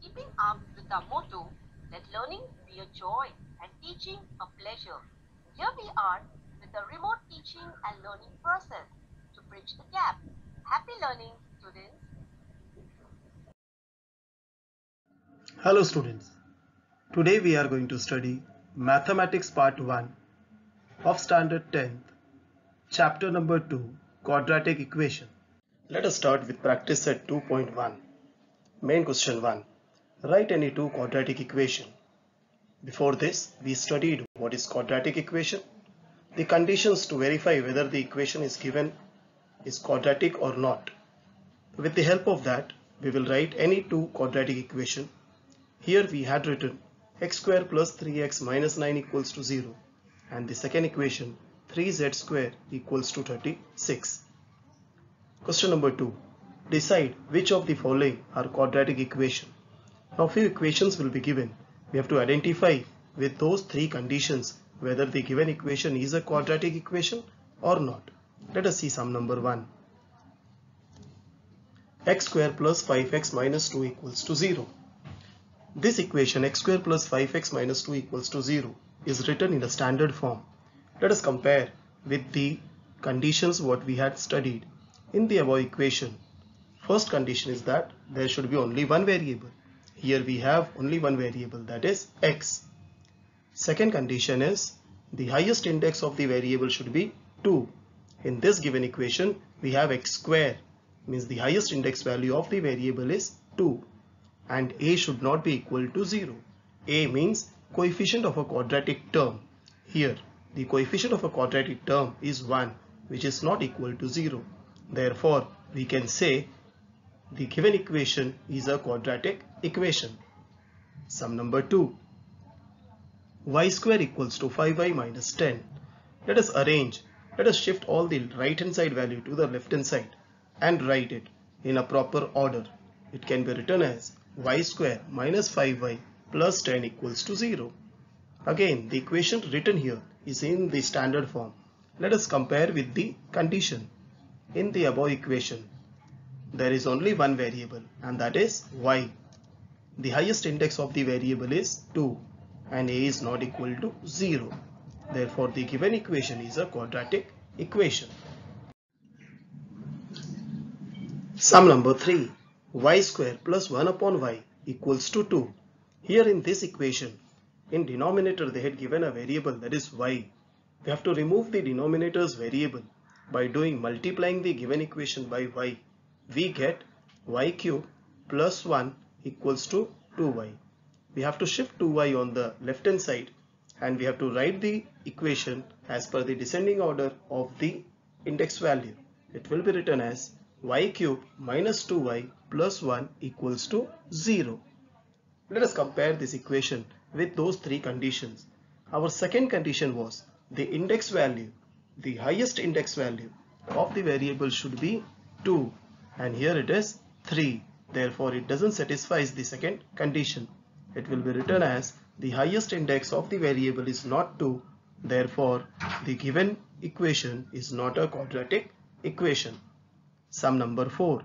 Keeping up with our motto, let learning be a joy and teaching a pleasure. Here we are with the remote teaching and learning process to bridge the gap. Happy learning, students. Hello students, today we are going to study Mathematics Part 1 of Standard 10th, Chapter number 2, Quadratic Equation. Let us start with practice set 2.1. Main question 1. Write any two quadratic equation. Before this, we studied what is quadratic equation, the conditions to verify whether the equation is given is quadratic or not. With the help of that, we will write any two quadratic equation. Here we had written x square plus 3x minus 9 equals to 0 and the second equation 3z square equals to 36. Question number 2. Decide which of the following are quadratic equation. Now few equations will be given. We have to identify with those three conditions whether the given equation is a quadratic equation or not. Let us see sum number 1. X square plus 5x minus 2 equals to 0. This equation x square plus 5x minus 2 equals to 0 is written in a standard form. Let us compare with the conditions what we had studied in the above equation. First condition is that there should be only one variable. Here we have only one variable, that is x. Second condition is the highest index of the variable should be 2. In this given equation we have x square, means the highest index value of the variable is 2. And a should not be equal to 0. A means coefficient of a quadratic term. Here the coefficient of a quadratic term is 1, which is not equal to 0. Therefore we can say the given equation is a quadratic equation. Sum number 2. Y square equals to 5y minus 10. Let us shift all the right hand side value to the left hand side and write it in a proper order. It can be written as y square minus 5y plus 10 equals to 0. Again, the equation written here is in the standard form. Let us compare with the condition. In the above equation, there is only one variable and that is y. The highest index of the variable is 2 and a is not equal to 0. Therefore, the given equation is a quadratic equation. Sum number 3. Y square plus 1 upon y equals to 2. Here in this equation, in denominator they had given a variable, that is y. We have to remove the denominator's variable by multiplying the given equation by y. We get y cube plus 1 equals to 2y. We have to shift 2y on the left hand side and we have to write the equation as per the descending order of the index value. It will be written as y cube minus 2y plus 1 equals to 0. Let us compare this equation with those three conditions. Our second condition was the index value, the highest index value of the variable should be 2 and here it is 3. Therefore, it doesn't satisfy the second condition. It will be written as the highest index of the variable is not 2. Therefore, the given equation is not a quadratic equation. Sum number 4.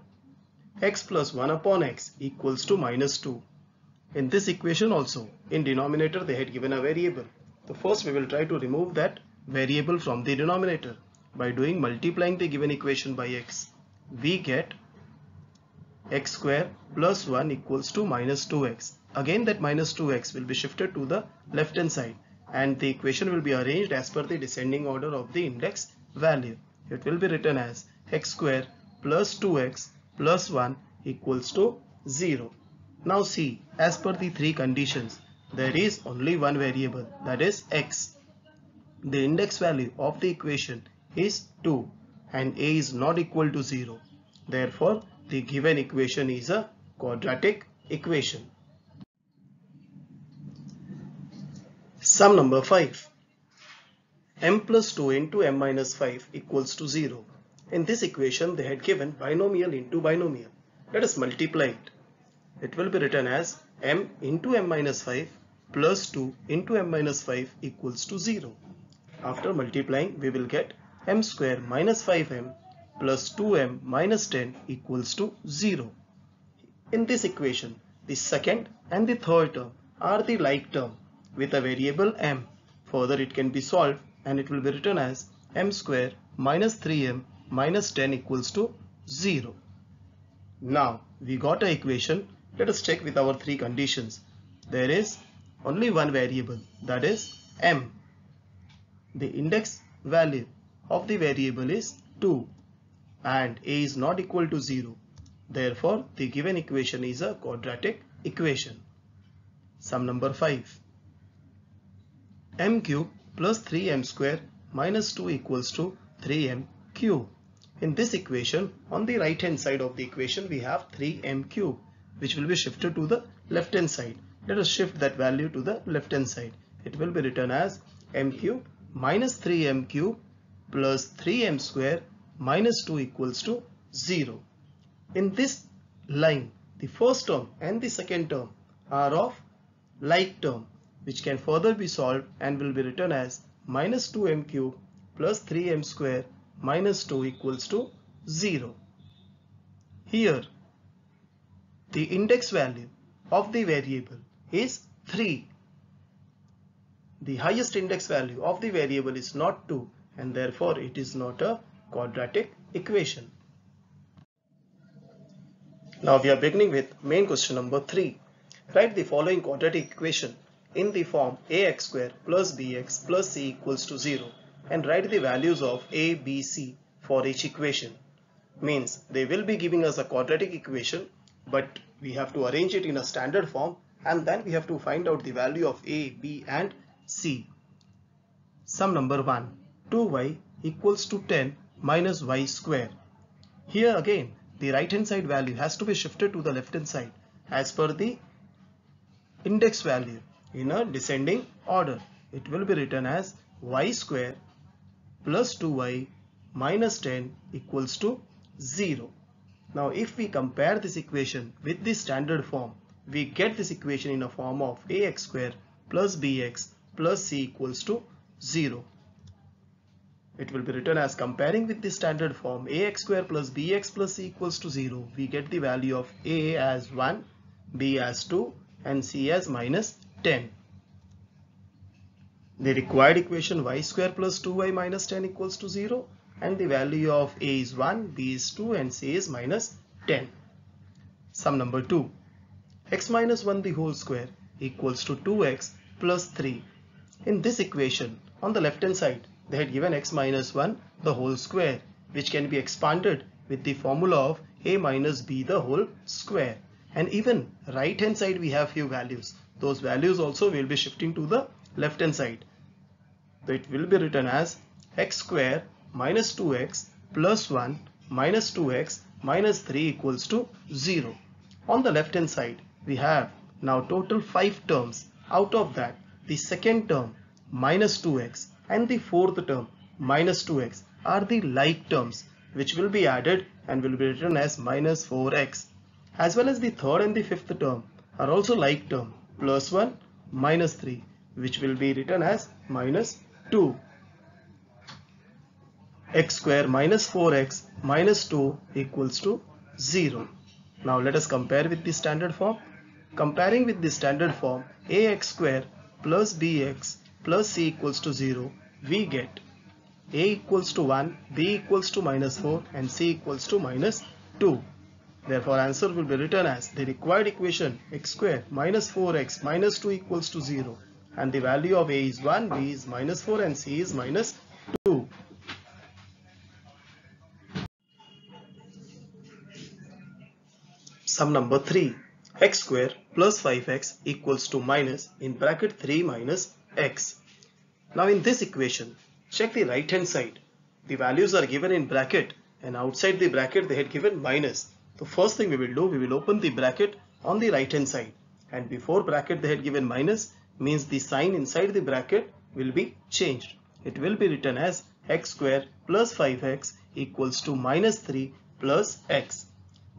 X plus 1 upon x equals to minus 2. In this equation also, in denominator they had given a variable. So first we will try to remove that variable from the denominator by multiplying the given equation by x. We get x square plus 1 equals to minus 2x. Again that minus 2x will be shifted to the left hand side and the equation will be arranged as per the descending order of the index value. It will be written as x square plus 2x plus 1 equals to 0. Now see, as per the three conditions, there is only one variable, that is x. The index value of the equation is 2 and a is not equal to 0. Therefore, the given equation is a quadratic equation. Sum number 5. M plus 2 into m minus 5 equals to 0. In this equation, they had given binomial into binomial. Let us multiply it. It will be written as m into m minus 5 plus 2 into m minus 5 equals to 0. After multiplying, we will get m square minus 5m plus 2m minus 10 equals to 0. In this equation, the second and the third term are the like term with a variable m. Further, it can be solved and it will be written as m square minus 3m minus 10 equals to 0. Now we got an equation. Let us check with our three conditions. There is only one variable, that is m. The index value of the variable is 2 and a is not equal to 0. Therefore, the given equation is a quadratic equation. Sum number 5. M cube plus 3m square minus 2 equals to 3m cube. In this equation, on the right hand side of the equation, we have 3m cube, which will be shifted to the left hand side. Let us shift that value to the left hand side. It will be written as m cube minus 3m cube plus 3m square minus 2 equals to 0. In this line, the first term and the second term are of like term, which can further be solved and will be written as minus 2m cube plus 3m square minus 2 equals to 0. Here, the index value of the variable is 3. The highest index value of the variable is not 2 and therefore it is not a quadratic equation. Now we are beginning with main question number 3. Write the following quadratic equation in the form ax square plus bx plus c equals to 0 and write the values of a, b, c for each equation. Means they will be giving us a quadratic equation, but we have to arrange it in a standard form and then we have to find out the value of a, b and c. Sum number 1. 2y equals to 10 minus y square. Here again, the right hand side value has to be shifted to the left hand side as per the index value in a descending order. It will be written as y square plus 2y minus 10 equals to 0. Now if we compare this equation with the standard form, we get this equation in a form of ax square plus bx plus c equals to 0. It will be written as comparing with the standard form ax square plus bx plus c equals to 0. We get the value of a as 1, b as 2 and c as minus 10. The required equation y square plus 2y minus 10 equals to 0 and the value of a is 1, b is 2 and c is minus 10. Sum number 2. X minus 1 the whole square equals to 2x plus 3. In this equation, on the left hand side, they had given x minus 1 the whole square, which can be expanded with the formula of a minus b the whole square. And even right hand side we have few values. Those values also will be shifting to the left hand side. So it will be written as x square minus 2x plus 1 minus 2x minus 3 equals to 0. On the left hand side we have now total 5 terms. Out of that, the second term minus 2x and the fourth term minus 2x are the like terms, which will be added and will be written as minus 4x. As well as the third and the fifth term are also like term, plus 1 minus 3, which will be written as minus 2. X square minus 4x minus 2 equals to 0. Now let us compare with the standard form. Comparing with the standard form, ax square plus bx plus c equals to 0, we get a equals to 1, b equals to minus 4 and c equals to minus 2. Therefore answer will be written as the required equation x square minus 4x minus 2 equals to 0 and the value of a is 1, b is minus 4 and c is minus 2. Sum number 3. X square plus 5x equals to minus in bracket 3 minus x. Now in this equation, check the right hand side. The values are given in bracket and outside the bracket they had given minus. The first thing we will do, we will open the bracket on the right hand side, and before bracket they had given minus, means the sign inside the bracket will be changed. It will be written as x square plus 5x equals to minus 3 plus x.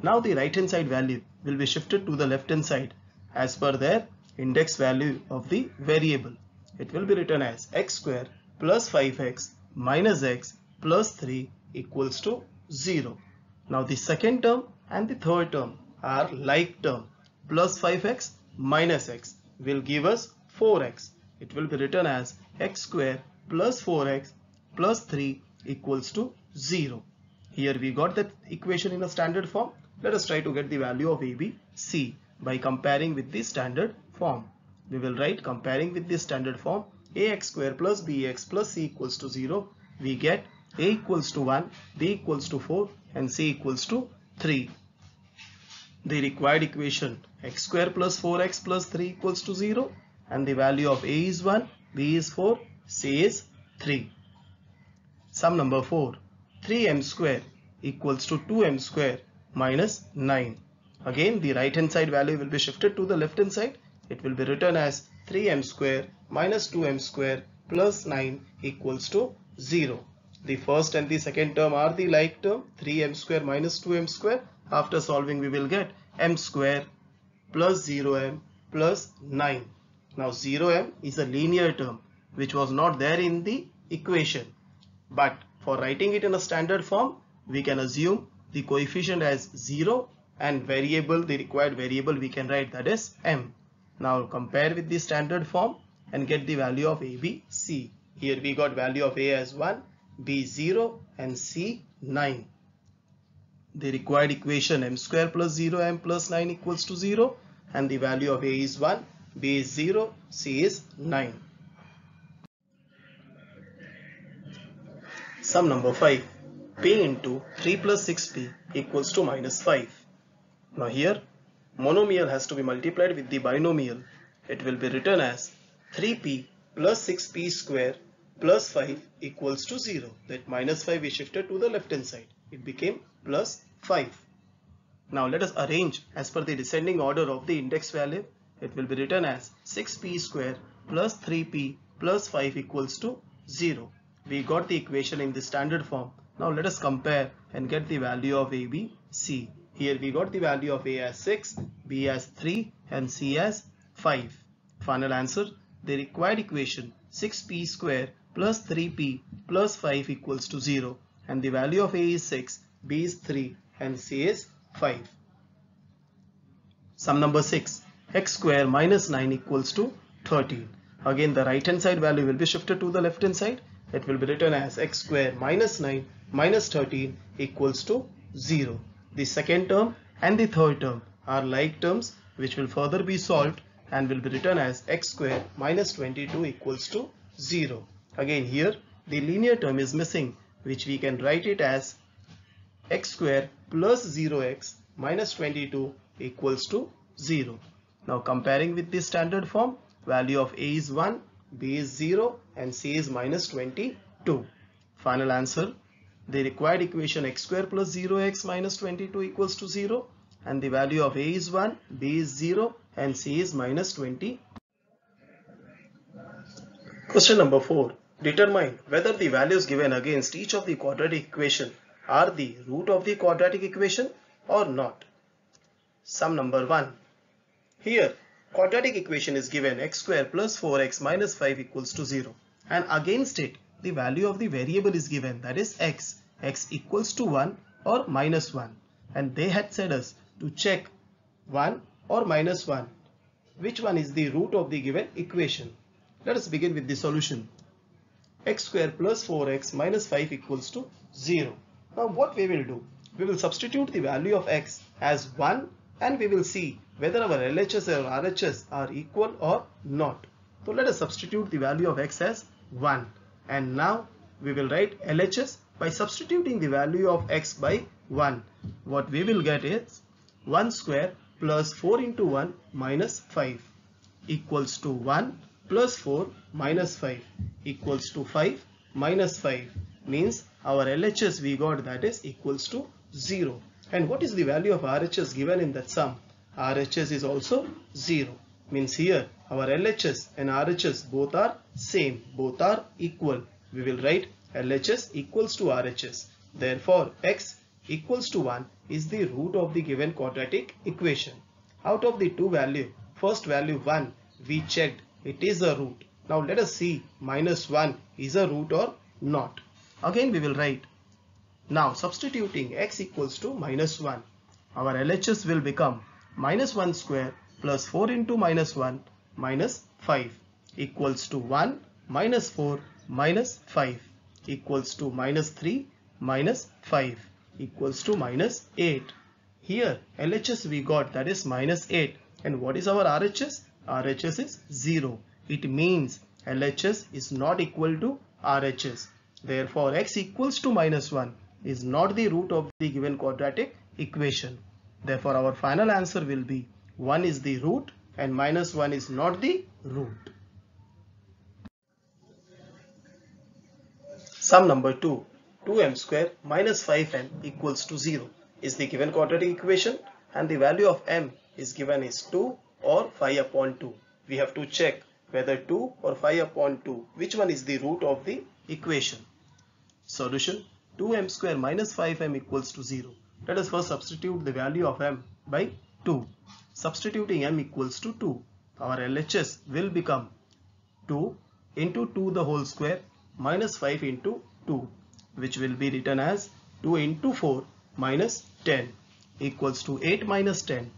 Now the right hand side value will be shifted to the left hand side as per their index value of the variable. It will be written as x square plus 5x minus x plus 3 equals to 0. Now the second term and the third term are like term. plus 5x minus x will give us 4x. It will be written as x square plus 4x plus 3 equals to 0. Here we got that equation in a standard form. Let us try to get the value of a, b, c by comparing with the standard form. We will write comparing with the standard form ax square plus bx plus c equals to 0. We get a equals to 1, b equals to 4 and c equals to 3. The required equation x square plus 4x plus 3 equals to 0 and the value of a is 1, b is 4, c is 3. Sum number 4. 3m square equals to 2m square minus 9. Again the right hand side value will be shifted to the left hand side. It will be written as 3m square minus 2m square plus 9 equals to 0. The first and the second term are the like term, 3m square minus 2m square. After solving we will get m square plus 0m plus 9. Now 0m is a linear term which was not there in the equation. But for writing it in a standard form, we can assume the coefficient as 0 and variable, the required variable we can write that is m. Now compare with the standard form and get the value of a, b, c. Here we got value of a as 1, b 0 and c 9. The required equation m square plus 0m plus 9 equals to 0 and the value of a is 1, b is 0, c is 9. Sum number 5. P into 3 plus 6p equals to minus 5. Now here monomial has to be multiplied with the binomial. It will be written as 3p plus 6p square plus 5 equals to 0. That minus 5 is shifted to the left hand side. It became plus 5. Now let us arrange as per the descending order of the index value. It will be written as 6p square plus 3p plus 5 equals to 0. We got the equation in the standard form. Now let us compare and get the value of a, b, c. Here we got the value of a as 6, b as 3 and c as 5. Final answer, the required equation 6p square plus 3p plus 5 equals to 0 and the value of a is 6, b is 3 and c is 5. Sum number 6. X square minus 9 equals to 13. Again the right hand side value will be shifted to the left hand side. It will be written as x square minus 9 minus 13 equals to 0. The second term and the third term are like terms which will further be solved and will be written as x square minus 22 equals to 0. Again here the linear term is missing, which we can write it as x square plus 0x minus 22 equals to 0. Now comparing with the standard form, value of a is 1, b is 0 and c is minus 22. Final answer, the required equation x square plus 0x minus 22 equals to 0 and the value of a is 1, b is 0 and c is minus 20. Question number 4. Determine whether the values given against each of the quadratic equation are the root of the quadratic equation or not. Sum number 1. Here quadratic equation is given x square plus 4x minus 5 equals to 0 and against it the value of the variable is given, that is x equals to 1 or minus 1, and they had said us to check 1 or minus 1 which one is the root of the given equation. Let us begin with the solution. X square plus 4x minus 5 equals to 0. Now what we will do? We will substitute the value of x as 1 and we will see whether our LHS or RHS are equal or not. So let us substitute the value of x as 1 and now we will write LHS by substituting the value of x by 1. What we will get is 1 square plus 4 into 1 minus 5 equals to 1 plus 4 minus 5 equals to 5 minus 5 means our LHS we got, that is equals to 0. And what is the value of RHS given in that sum? RHS is also 0. Means here our LHS and RHS both are same, both are equal. We will write LHS equals to RHS. Therefore x equals to 1 is the root of the given quadratic equation. Out of the two value, first value 1 we checked, it is a root. Now let us see minus 1 is a root or not. Again we will write, now substituting x equals to minus 1, our LHS will become minus 1 square plus 4 into minus 1 minus 5 equals to 1 minus 4 minus 5 equals to minus 3 minus 5 equals to minus 8. Here LHS we got, that is minus 8, and what is our RHS? RHS is 0. It means LHS is not equal to RHS. Therefore x equals to minus 1 is not the root of the given quadratic equation. Therefore our final answer will be 1 is the root and minus 1 is not the root. Sum number 2. 2m square minus 5m equals to 0 is the given quadratic equation, and the value of m is given as 2 or 5 upon 2. We have to check whether 2 or 5 upon 2, which one is the root of the equation. Solution: 2m square minus 5m equals to 0. Let us first substitute the value of m by 2. Substituting m equals to 2, our LHS will become 2 into 2 the whole square minus 5 into 2, which will be written as 2 into 4 minus 10 equals to 8 minus 10.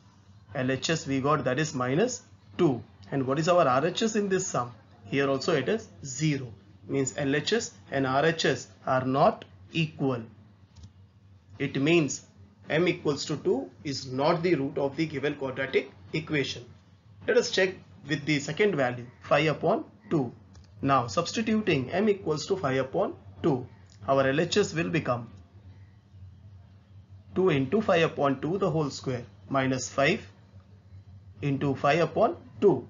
LHS we got, that is minus 2. And what is our RHS in this sum? Here also it is 0. Means LHS and RHS are not equal. It means m equals to 2 is not the root of the given quadratic equation. Let us check with the second value, 5 upon 2. Now substituting m equals to 5 upon 2, our LHS will become 2 into 5 upon 2 the whole square minus 5 into 5 upon 2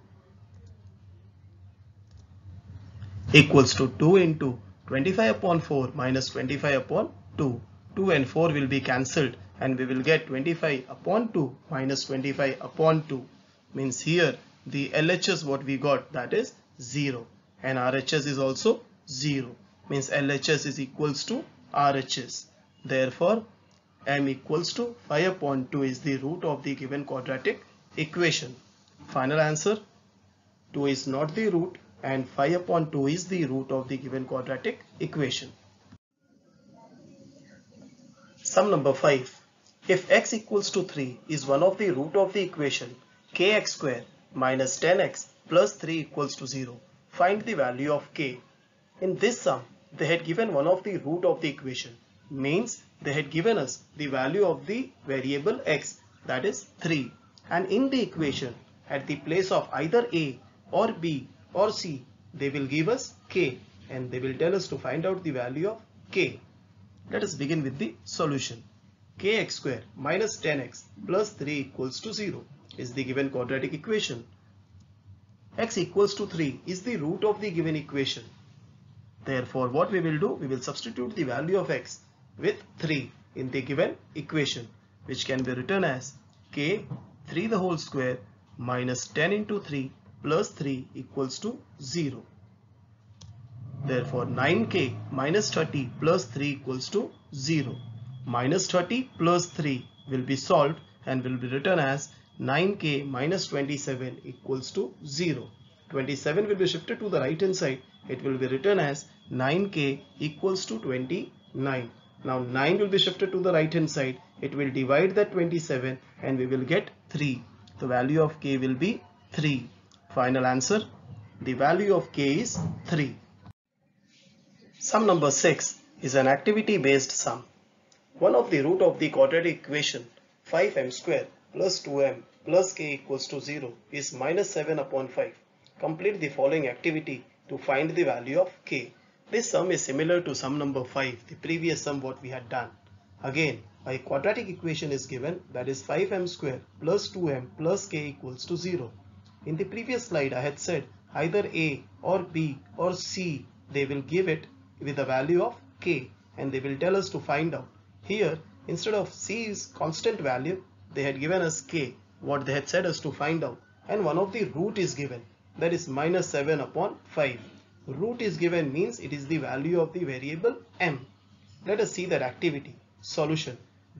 equals to 2 into 25 upon 4 minus 25 upon 2. 2 and 4 will be cancelled and we will get 25 upon 2 minus 25 upon 2. Means here the LHS what we got, that is 0, and RHS is also 0. Means LHS is equals to RHS. Therefore m equals to 5 upon 2 is the root of the given quadratic equation. Final answer: 2 is not the root and 5 upon 2 is the root of the given quadratic equation. Sum number 5. If x equals to 3 is one of the root of the equation kx square minus 10x plus 3 equals to 0, find the value of k. In this sum, they had given one of the root of the equation. Means they had given us the value of the variable x, that is 3. And in the equation, at the place of either a or b or c, they will give us k, and they will tell us to find out the value of k. Let us begin with the solution. Kx square minus 10x plus 3 equals to 0 is the given quadratic equation. X equals to 3 is the root of the given equation. Therefore, what we will do, we will substitute the value of x with 3 in the given equation, which can be written as k 3 the whole square minus 10 into 3 plus 3 equals to 0. Therefore 9k minus 30 plus 3 equals to 0. Minus 30 plus 3 will be solved and will be written as 9k minus 27 equals to 0. 27 will be shifted to the right hand side. It will be written as 9k equals to 29. Now 9 will be shifted to the right hand side. It will divide that 27 and we will get 3. The value of k will be 3. Final answer: the value of k is 3. Sum number 6 is an activity based sum. One of the root of the quadratic equation 5m square plus 2m plus k equals to 0 is minus 7 upon 5. Complete the following activity to find the value of k. This sum is similar to sum number 5, the previous sum what we had done. Again, a quadratic equation is given, that is 5m square plus 2m plus k equals to 0. In the previous slide I had said either a or b or c, they will give it with the value of k and they will tell us to find out. Here instead of c's constant value, they had given us k, what they had said us to find out, and one of the root is given, that is minus 7 upon 5. Root is given means it is the value of the variable m. Let us see that activity. Solution: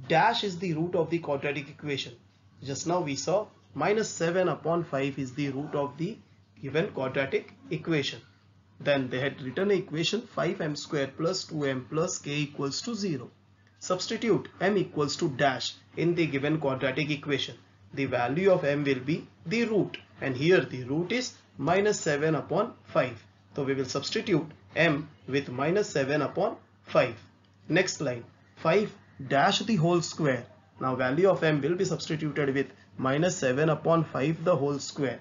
dash is the root of the quadratic equation. Just now we saw minus 7 upon 5 is the root of the given quadratic equation. Then they had written an equation 5m square plus 2m plus k equals to 0. Substitute m equals to dash in the given quadratic equation. the value of m will be the root, and here the root is minus 7 upon 5. So we will substitute m with minus 7 upon 5. Next line, 5 dash the whole square. Now value of m will be substituted with minus 7 upon 5 the whole square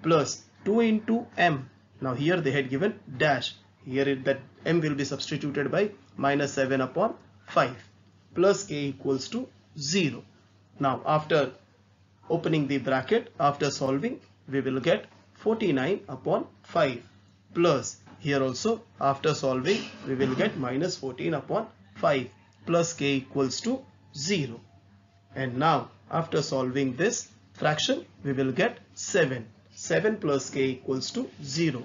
plus 2 into m. Now here they had given dash. Here that m will be substituted by minus 7 upon 5 plus k equals to 0. Now after opening the bracket, after solving, we will get 49 upon 5 plus here also after solving we will get minus 14 upon 5 plus k equals to 0. And now after solving this fraction we will get 7. 7 plus k equals to 0.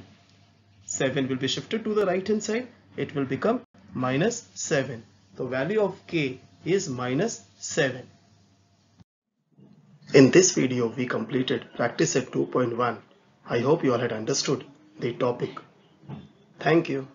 7 will be shifted to the right hand side. It will become minus 7. So value of k is minus 7. In this video we completed practice set 2.1. I hope you all had understood the topic. Thank you.